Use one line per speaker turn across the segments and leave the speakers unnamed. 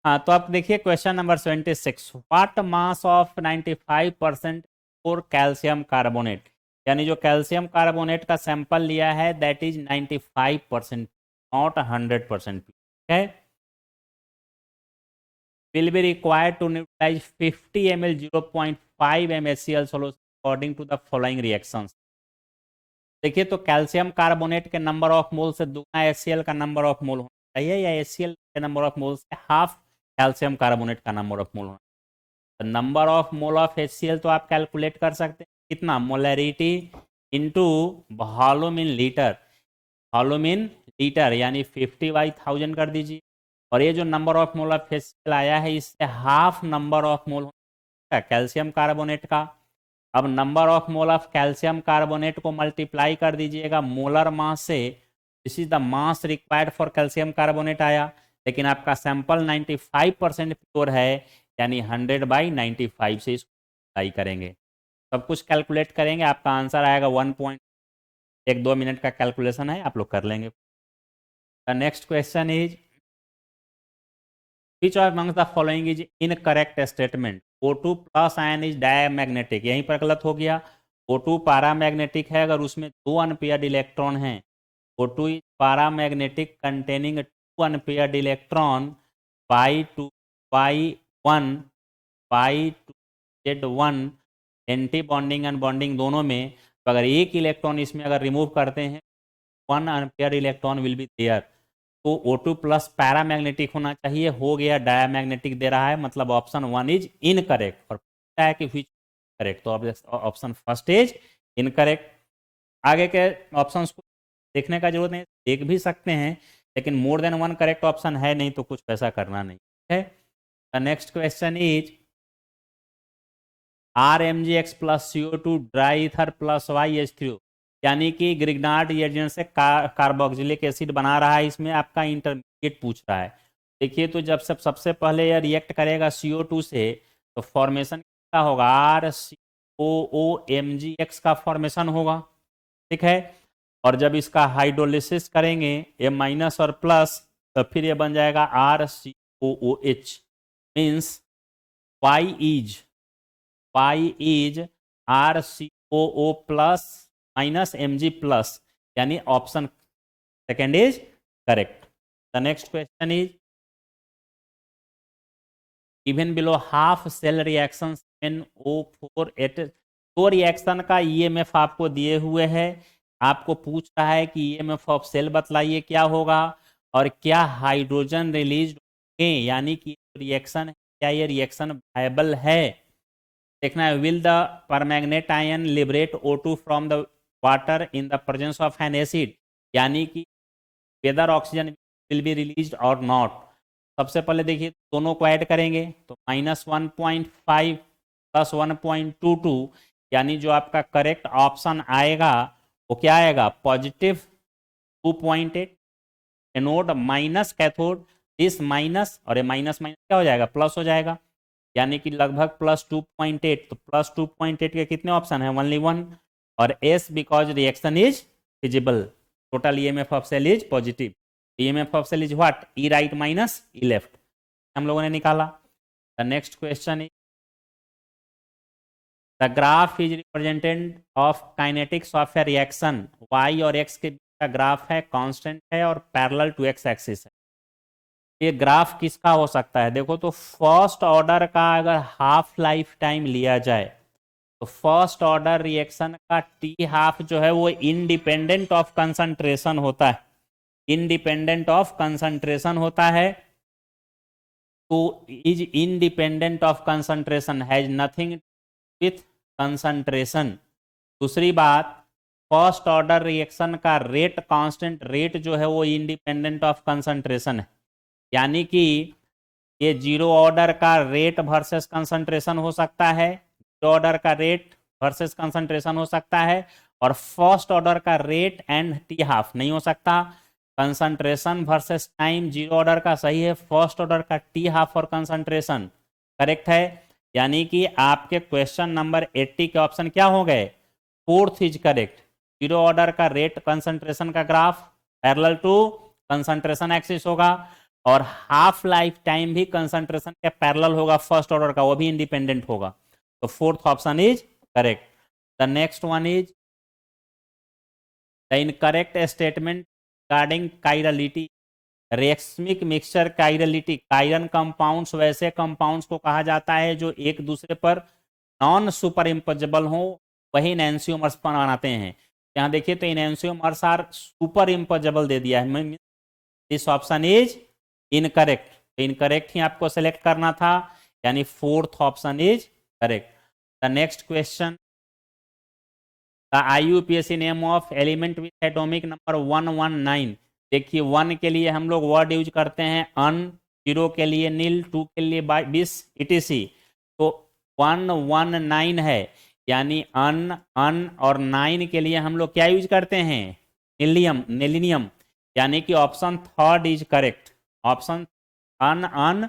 हाँ, तो आप देखिए question number 76, what mass of 95% for calcium carbonate, यानी जो कैल्शियम कार्बोनेट का सैंपल लिया है दैट इज 95%, नॉट 100%, ठीक है। will be required to neutralize 50 ml 0.5 mSCl solution according to the following reactions। देखिए तो कैल्शियम कार्बोनेट के नंबर ऑफ मोल से दुगना HCl का नंबर ऑफ मोल होना चाहिए, या HCl के नंबर ऑफ मोल से हाफ कैल्शियम कार्बोनेट का नंबर ऑफ मोल होना चाहिए। Number of mole of HCl तो आप कैलकुलेट कर सकते हैं, कितना, molarity into volume in litre, volume in litre यानी 50/1000 कर दीजिए। और ये जो number of mole of HCl आया है इससे हाफ नंबर ऑफ मोल होता है कैल्शियम कार्बोनेट का। अब number of mole of calcium carbonate को मल्टीप्लाई कर दीजिएगा मोलर मास से, this is the mass required for calcium carbonate आया, लेकिन आपका सैंपल 95% प्योर है, यानी 100/95 से इसको मल्टीप्लाई करेंगे, सब कुछ कैलकुलेट करेंगे, आपका आंसर आएगा 1.12 मिनट का कैलकुलेशन है, आप लोग कर लेंगे। The next question is which of among the following is incorrect statement. O2 plus ion is diamagnetic, यहीं पर गलत हो गया। O2 पैरामैग्नेटिक है अगर उसमें 2 अनपेयर्ड इलेक्ट्रॉन हैं। O2 is paramagnetic containing 2 unpaired electron y1 y2z1 anti bonding and bonding दोनों में। तो अगर एक इलेक्ट्रॉन इसमें अगर रिमूव करते हैं 1 unpaired electron will be there, तो O2 प्लस पैरामैग्नेटिक होना चाहिए, हो गया डायमैग्नेटिक दे रहा है, मतलब ऑप्शन 1 इज इनकरेक्ट। और पूछता है कि विच करेक्ट, तो ऑप्शन फर्स्ट इज इनकरेक्ट। आगे के ऑप्शंस को देखने का जरूरत नहीं, देख भी सकते हैं, लेकिन मोर देन 1 करेक्ट ऑप्शन है नहीं तो कुछ वैसा करना नहीं है। The next question is RMgX plus CO2 dry ether plus YH3, यानी कि ग्रिग्नार्ड रिएजेंट से कार्बोक्सिलिक एसिड बना रहा है, इसमें आपका इंटरमीडिएट पूछ रहा है। देखिए तो जब सबसे पहले यह रिएक्ट करेगा CO2 से तो फॉर्मेशन क्या होगा, RCOOMgX का फॉर्मेशन होगा, ठीक है। और जब इसका हाइड्रोलिसिस करेंगे M- और प्लस, तो फिर ये बन जाएगा RCOOH, means Y is RCOO plus minus Mg plus, यानी option second is correct. The next question is even below half cell reaction NO4 at, तो रिएक्शन का EMF आपको दिए हुए है, आपको पूछ रहा है कि EMF ऑफ सेल बतलाइए क्या होगा और क्या हाइड्रोजन रिलीज होंगे, यानी कि रिएक्शन क्या ये रिएक्शन वायबल है, देखना है। Will the permanganate ion liberate O2 from the water in the presence of an acid, यानी कि whether oxygen will be released और नॉट। सबसे पहले देखिए दोनों को ऐड करेंगे तो -1.5 प्लस 1.22, यानी जो आपका करेक्ट ऑप्शन आएगा वो क्या आएगा, पॉजिटिव 2.8, एनोड माइनस कैथोड, इस माइनस और ये माइनस माइनस क्या हो जाएगा, प्लस हो जाएगा, यानी कि लगभग +2.8। तो +2.8 के कितने ऑप्शन है, ओनली 1, और S because reaction is feasible, total EMF of cell is positive, EMF of cell is what, E right minus E left, हम लोगों ने निकाला। The next question is the graph is represented of kinetics of a reaction, Y और X के बीच का graph है, constant है और पैरेलल टू X एक्सिस है। ये ग्राफ किसका हो सकता है, देखो तो फर्स्ट ऑर्डर का अगर हाफ लाइफ टाइम लिया जाए तो फर्स्ट ऑर्डर रिएक्शन का T हाफ जो है वो इंडिपेंडेंट ऑफ कंसंट्रेशन होता है, इंडिपेंडेंट ऑफ कंसंट्रेशन होता है, तो is independent of concentration, has nothing with concentration. दूसरी बात, फर्स्ट ऑर्डर रिएक्शन का रेट कांस्टेंट रेट जो है वो इंडिपेंडेंट ऑफ कंसंट्रेशन है, यानी कि ये जीरो ऑर्डर का रेट वर्सेस कंसंट्रेशन हो सकता है, जीरो ऑर्डर का रेट वर्सेस कंसंट्रेशन हो सकता है, और फर्स्ट ऑर्डर का रेट एंड T हाफ नहीं हो सकता। Concentration versus time zero order का सही है, फर्स्ट ऑर्डर का T हाफ और कंसंट्रेशन करेक्ट है, यानी कि आपके क्वेश्चन नंबर 80 के ऑप्शन क्या हो गए, fourth is correct. Zero order का रेट कंसंट्रेशन का graph parallel to concentration axis होगा, और हाफ लाइफ टाइम भी कंसंट्रेशन के पैरेलल होगा फर्स्ट ऑर्डर का, वो भी इंडिपेंडेंट होगा। तो fourth option is correct. The next one is the incorrect statement regarding chirality. Racemic mixture chirality, काइरन कंपाउंड्स वैसे कंपाउंड्स को कहा जाता है जो एक दूसरे पर नॉन सुपर इम्पोजेबल हो, वही एनेंसियोमर्स बनाते हैं। यहाँ देखिए तो एनेंसियोमर्स आर सुपर इम्पोजेबल दे दिया है, दिस ऑप्शन इज इनकरेक्ट। तो इनकरेक्ट ही आपको सेलेक्ट करना था, यानी fourth option is correct. The next question, the IUPAC name of element with atomic number 119। देखिए 1 के लिए हम लोग वर्ड यूज करते हैं अन, 0 के लिए नील, 2 के लिए 20 etc। तो 119 है, यानी अन और 9 के लिए हम लोग क्या यूज करते हैं, नीलियम, यानी कि option third is correct. Option अन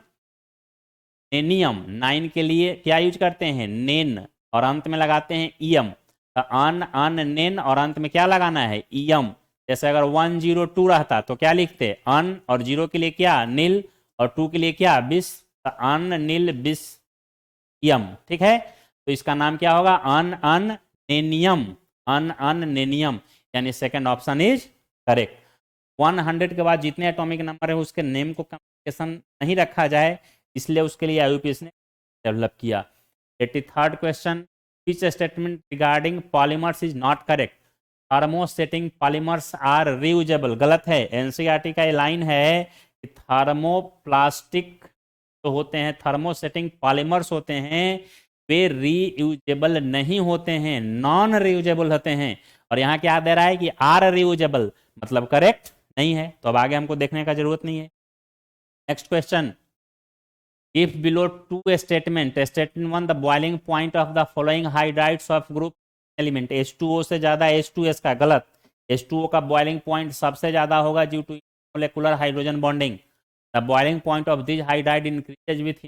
नेनियम, 9 के लिए क्या यूज करते हैं, नेन, और अंत में लगाते हैं ईएम। तो अन नेन और अंत में क्या लगाना है, ईएम। जैसे अगर 102 रहता तो क्या लिखते, अन और 0 के लिए क्या, नील, और 2 के लिए क्या, बिस। तो अन नील बिस यम, ठीक है। तो इसका नाम क्या होगा, अन नेनियम, अन नेनियम, यानी सेकंड ऑप्शन इज करेक्ट। 100 के बाद जितने एटॉमिक नंबर है उसके नेम को कम्युनिकेशन नहीं रखा जाए, इसलिए उसके लिए IUPAC ने डेवलप किया। 83rd question, which statement regarding polymers is not correct. Thermosetting polymers are reusable, गलत है। NCERT का ये लाइन है कि थर्मोप्लास्टिक तो होते हैं, थर्मोसेटिंग पॉलीमर्स होते हैं, वे रीयूजेबल नहीं होते हैं, नॉन रीयूजेबल होते हैं। और यहाँ क्या दे रहा है कि आर रीयूजेबल, मतलब करेक्ट नहीं है। तो अब आगे हमको देखने का जरूरत नहीं है। Next question, if below two statement, statement 1 the boiling point of the following hydrides of group element, H2O से ज्यादा H2S का, गलत। H2O का बॉइलिंग पॉइंट सबसे ज्यादा होगा due to molecular hydrogen bonding. The boiling point of this hydride increases with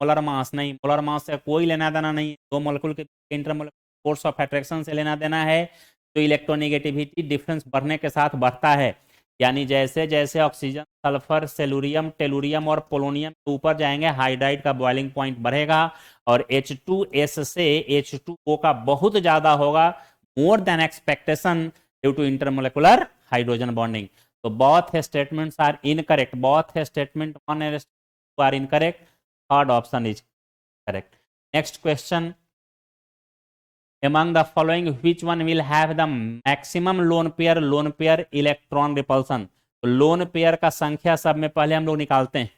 molar mass, नहीं, molar मास से कोई लेना देना नहीं, दो मॉलिक्यूल के इंटरमोलेकुलर फोर्स ऑफ अट्रैक्शन से लेना देना है। तो इलेक्ट्रोनेगेटिविटी डिफरेंस बढ़ने के साथ बढ़ता है, यानी जैसे जैसे ऑक्सीजन, सल्फर, सेलुरियम, टेलुरियम और पोलोनियम के ऊपर जाएंगे, हाइड्राइड का बॉइलिंग पॉइंट बढ़ेगा। और H2S से H2O का बहुत ज्यादा होगा, more than expectation, due to intermolecular hydrogen bonding. तो both statements are incorrect, both statement 1 and 2 are incorrect, third option is correct. Next question, among the following which one will have the maximum lone pair electron repulsion। तो lone pair का संख्या सब में पहले हम लोग निकालते हैं।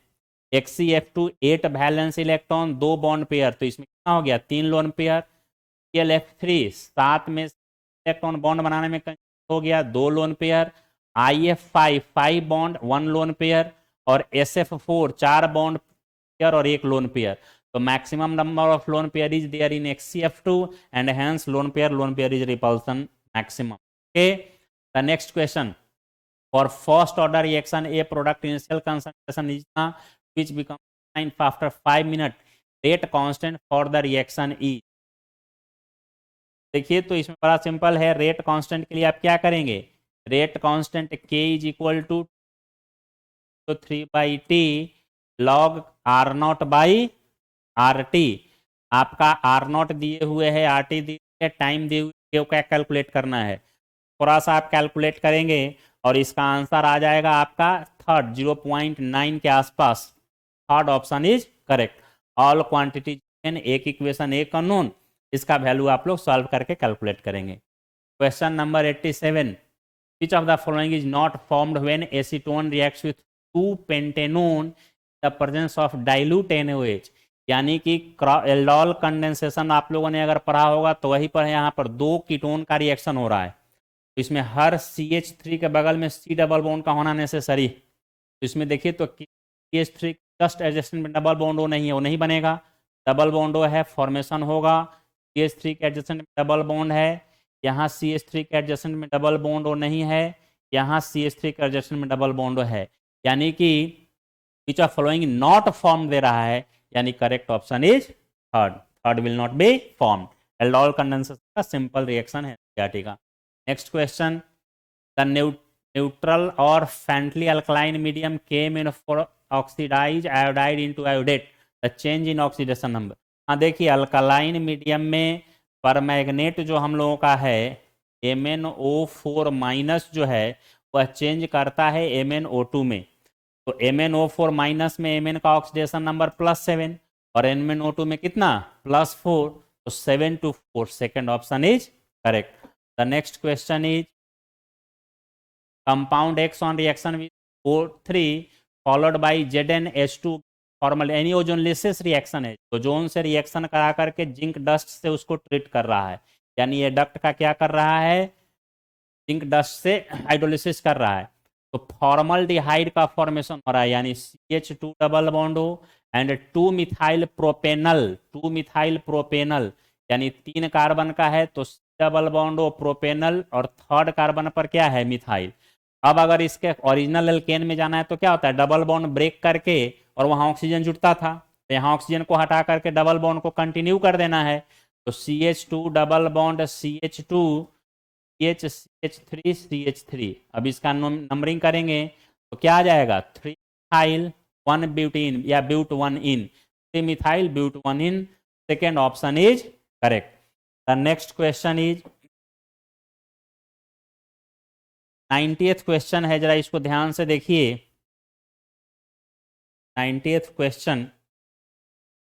HCF2 8 valence electron, 2 bond pair, तो इसमें कितना हो गया, 3 लोन पेयर। ClF3 7 में इलेक्ट्रॉन बॉन्ड बनाने में हो गया, 2 lone pair. IF5 5 bond, 1 lone pair. और SF4 4 बॉन्ड पेयर और 1 lone pair. So maximum number of lone pair is there in HCF2 and hence lone pair is repulsion maximum. Okay. The next question, for first order reaction a product initial concentration is which becomes 9 after 5 minutes, rate constant for the reaction is। देखिए तो इसमें बड़ा simple है, rate constant के लिए आप क्या करेंगे, rate constant K is equal to 3/T log R0 by RT। आपका R0 दिए हुए है, RT दिए हुए, टाइम दिए हुए, क्या कैलकुलेट करना है, थोड़ा सा आप कैलकुलेट करेंगे और इसका आंसर आ जाएगा आपका थर्ड 0.9 के आसपास। Third option is correct. All quantity एक इक्वेशन एक अननोन, इसका वैल्यू आप लोग सॉल्व करके कैलकुलेट करेंगे। Question number 87, which of the following is not formed when acetone reacts with 2 pentanone the presence of dilute NaOH। यानी कि एल्डोल कंडेंसेशन आप लोगों ने अगर पढ़ा होगा तो वहीं पर यहाँ पर 2 कीटोन का रिएक्शन हो रहा है, तो इसमें हर CH3 के बगल में C डबल बॉन्ड का होना नेसेसरी। तो इसमें देखिए तो CH3 जस्ट एडजस्टमेंट में डबल बॉन्ड हो नहीं है, वो नहीं बनेगा, डबल बॉन्ड हो है, फॉर्मेशन होगा। CH3 के एडजस्टमेंट में डबल बॉन्ड है, यहाँ CH3 के एडजस्टमेंट में डबल बॉन्ड हो नहीं है, यहाँ CH3 के एडजस्टमेंट में डबल बॉन्ड है, यानी कि which of following not form दे रहा है, यानी correct option is third will not be form. Aldol condensation का सिंपल रिएक्शन है NCERT का। नेक्स्ट क्वेश्चन, द न्यूट्रल और friendly alkaline medium came in oxidise iodide into iodate, the change in oxidation number. हाँ देखिए, alkaline medium में परमैग्नेट जो हम लोगों का है MnO4 माइनस जो है वह चेंज करता है MnO2 में। तो MnO4 माइनस में Mn का ऑक्सीडेशन नंबर +7 और MnO2 में कितना +4, तो 7 to 4, second option is correct. The next question is compound X on reaction with O3 followed by ZnH2 formal any ozonolysis reaction है, तो ओजोन से रिएक्शन करा करके जिंक डस्ट से उसको ट्रीट कर रहा है, यानी ये डक्ट का क्या कर रहा है, जिंक डस्ट से हाइड्रोलिसिस कर रहा है। तो फॉर्मल्डिहाइड का फॉर्मेशन हो रहा है, यानी CH2 डबल बॉन्ड हो एंड 2 मिथाइल प्रोपेनल, यानी 3 कार्बन का है तो डबल बॉन्ड हो प्रोपेनल और थर्ड कार्बन पर क्या है मिथाइल। अब अगर इसके ओरिजिनल एल्केन में जाना है तो क्या होता है, डबल बॉन्ड ब्रेक करके और वहां ऑक्सीजन जुटता था, तो यहाँ ऑक्सीजन को हटा करके डबल बॉन्ड को कंटिन्यू कर देना है। तो CH2 double bond CH2 CH3 CH3। अब इसका नंबरिंग करेंगे तो क्या आ जाएगा, 3 मिथाइल 1 ब्यूटीन या but 1 yne, 3 methyl but 1 yne, second option is correct. The next question is 90th question है, जरा इसको ध्यान से देखिए। 90th question,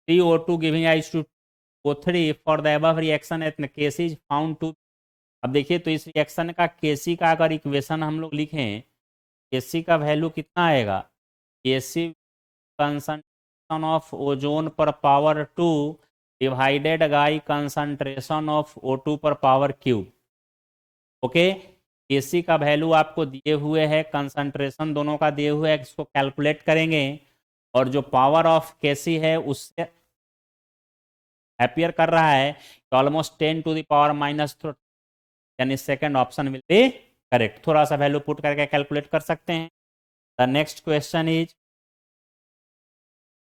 3O2 giving rise to O3 for the above reaction at Kc is found to. अब देखिए, तो इस रिएक्शन का Kc का अगर इक्वेशन हम लोग लिखें, Kc का वैल्यू कितना आएगा, Kc कंसंट्रेशन ऑफ ओजोन पर power 2 divided by concentration of O2 पर पावर क्यूब। ओके, Kc का वैल्यू आपको दिए हुए है, कंसंट्रेशन दोनों का दिए हुए है, इसको कैलकुलेट करेंगे और जो पावर ऑफ Kc है उससे अपियर कर रहा है तो ऑलमोस्ट 10 टू द पावर -3, यानी second option will be correct. थोड़ा सा वैल्यू पुट करके कैलकुलेट कर सकते हैं। The next question is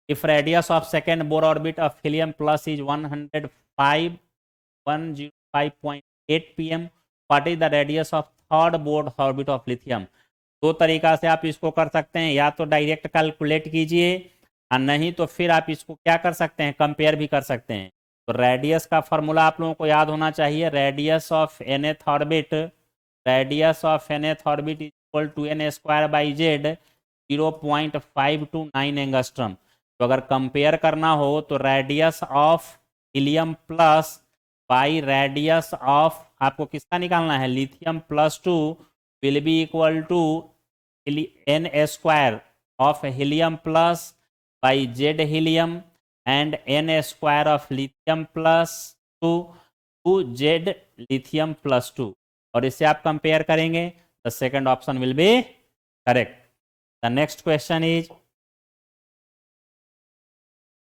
if radius of second Bohr orbit of helium plus is 105.8 pm, what is the radius of third Bohr orbit of lithium. दो तरीका से आप इसको कर सकते हैं, या तो डायरेक्ट कैलकुलेट कीजिए और नहीं तो फिर आप इसको क्या कर सकते हैं, कंपेयर भी कर सकते हैं। तो रेडियस का फॉर्मूला आप लोगों को याद होना चाहिए, radius of nth orbit is equal to n² / z 0.529 angstrom. तो अगर कंपेयर करना हो तो radius of helium plus by radius of आपको किसका निकालना है, lithium +2 will be equal to n² of helium plus by z helium and n² of lithium +2 to z lithium +2, और इसे आप कंपेयर करेंगे, the second option will be correct. The next question is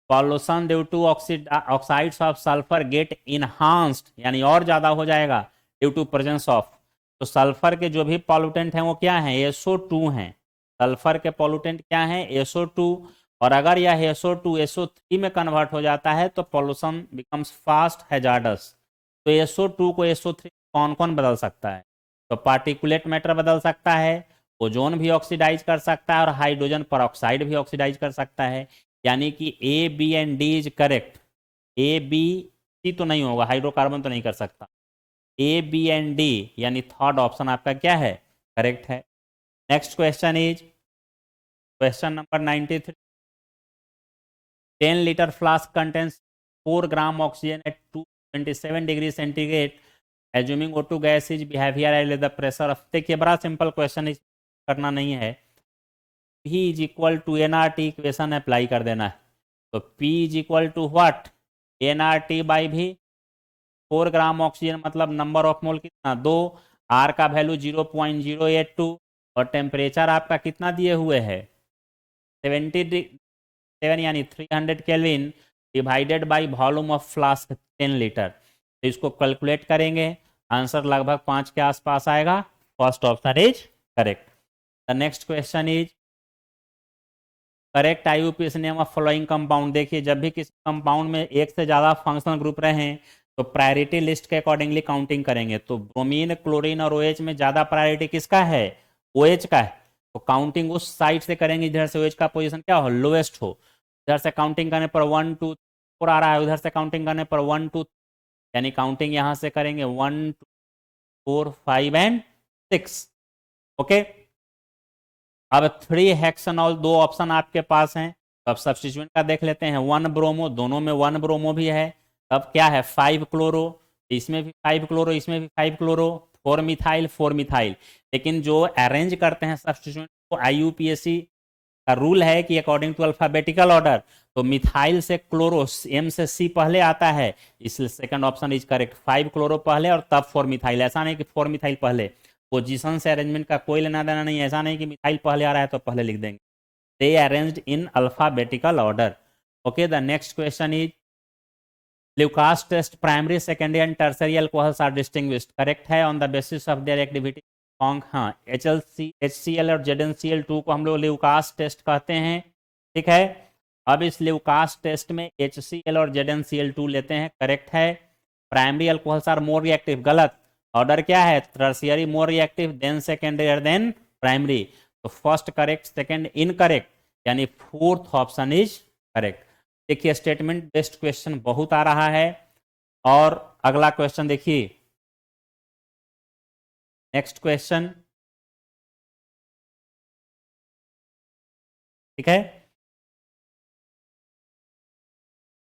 pollution due to oxides of sulphur get enhanced, यानी और ज्यादा हो जाएगा due to presence of. तो सल्फर के जो भी पॉल्यूटेंट हैं वो क्या हैं, SO2 हैं। सल्फर के पॉल्यूटेंट क्या हैं, SO2, और अगर यह SO2 SO3 में कन्वर्ट हो जाता है तो पॉल्यूशन बिकम्स फास्ट हैजार्डस। तो SO2 को SO3 कौन कौन बदल सकता है, तो पार्टिकुलेट मैटर बदल सकता है, ओजोन भी ऑक्सीडाइज कर सकता है और हाइड्रोजन परऑक्साइड भी ऑक्सीडाइज कर सकता है, यानी कि A, B and D is correct. A, B, C तो नहीं होगा, हाइड्रोकार्बन तो नहीं कर सकता, A, B एंड D यानी थर्ड ऑप्शन आपका क्या है, करेक्ट है। Next question is question number 93, 10 liter flask contains 4 gram oxygen at 227 degree centigrade, assuming O2 gas is behaviour at the pressure of. देखिए बड़ा सिंपल क्वेश्चन, इस करना नहीं है, P is equal to nRT equation apply कर देना है। तो P is equal to what, nRT by V, 4 gram oxygen मतलब नंबर ऑफ मोल कितना 2, R का वैल्यू 0.082 और टेम्परेचर आपका कितना दिए हुए है 77 यानी 300 kelvin divided by volume of flask 10 litre. तो इसको कैलकुलेट करेंगे, आंसर लगभग 5 के आसपास आएगा, first option is correct. The next question is correct IUPAC name of following compound. देखिए जब भी किसी कंपाउंड में एक से ज़्यादा फंक्शनल ग्रुप रहे तो प्रायोरिटी लिस्ट के अकॉर्डिंगली काउंटिंग करेंगे। तो ब्रोमीन, क्लोरीन और OH में ज़्यादा प्रायोरिटी किसका है, OH का है। तो काउंटिंग उस साइड से करेंगे जिधर से OH का पोजीशन क्या हो, लोएस्ट हो। इधर से काउंटिंग करने पर 1 2 4 आ रहा है, उधर से काउंटिंग करने पर 1 2, यानी काउंटिंग यहां से करेंगे 1 2 4 5 एंड 6। ओके, अब 3 हेक्सेनॉल, दो ऑप्शन आपके पास हैं, तो अब सब्स्टिट्यूएंट का देख लेते हैं। 1 ब्रोमो, दोनों में 1 ब्रोमो भी है। अब क्या है, 5 क्लोरो, इसमें भी 5 क्लोरो, इसमें भी 5 क्लोरो, 4 मिथाइल 4 मिथाइल। लेकिन जो अरेंज करते हैं सब्स्टिट्यूएंट को, IUPAC का रूल है कि अकॉर्डिंग टू अल्फाबेटिकल ऑर्डर, तो मिथाइल से क्लोरो, M से C पहले आता है, इसलिए second option is correct. 5 chloro पहले और तब 4 मिथाइल, ऐसा नहीं कि 4 मिथाइल पहले। पोजीशन से अरेंजमेंट का कोई लेना देना नहीं, ऐसा नहीं कि मिथाइल पहले आ रहा है तो पहले लिख देंगे। They arranged in alphabetical order. Okay, the next question is Lucas test primary secondary and tertiary alcohols are distinguished, correct है on the basis of their activity. हाँ, HCl और ZnCl2 को हम लोग ल्यूकास टेस्ट कहते हैं, ठीक है। अब इस ल्यूकास टेस्ट में HCl और ZnCl2 लेते हैं, करेक्ट है। Primary alcohols are more reactive, गलत। ऑर्डर क्या है, tertiary more reactive, than secondary than primary. तो फर्स्ट करेक्ट, सेकेंड इनकरेक्ट, यानी फोर्थ ऑप्शन इज करेक्ट। देखिए स्टेटमेंट बेस्ड क्वेश्चन बहुत आ रहा है। और अगला क्वेश्चन देखिए, नेक्स्ट क्वेश्चन, ठीक है।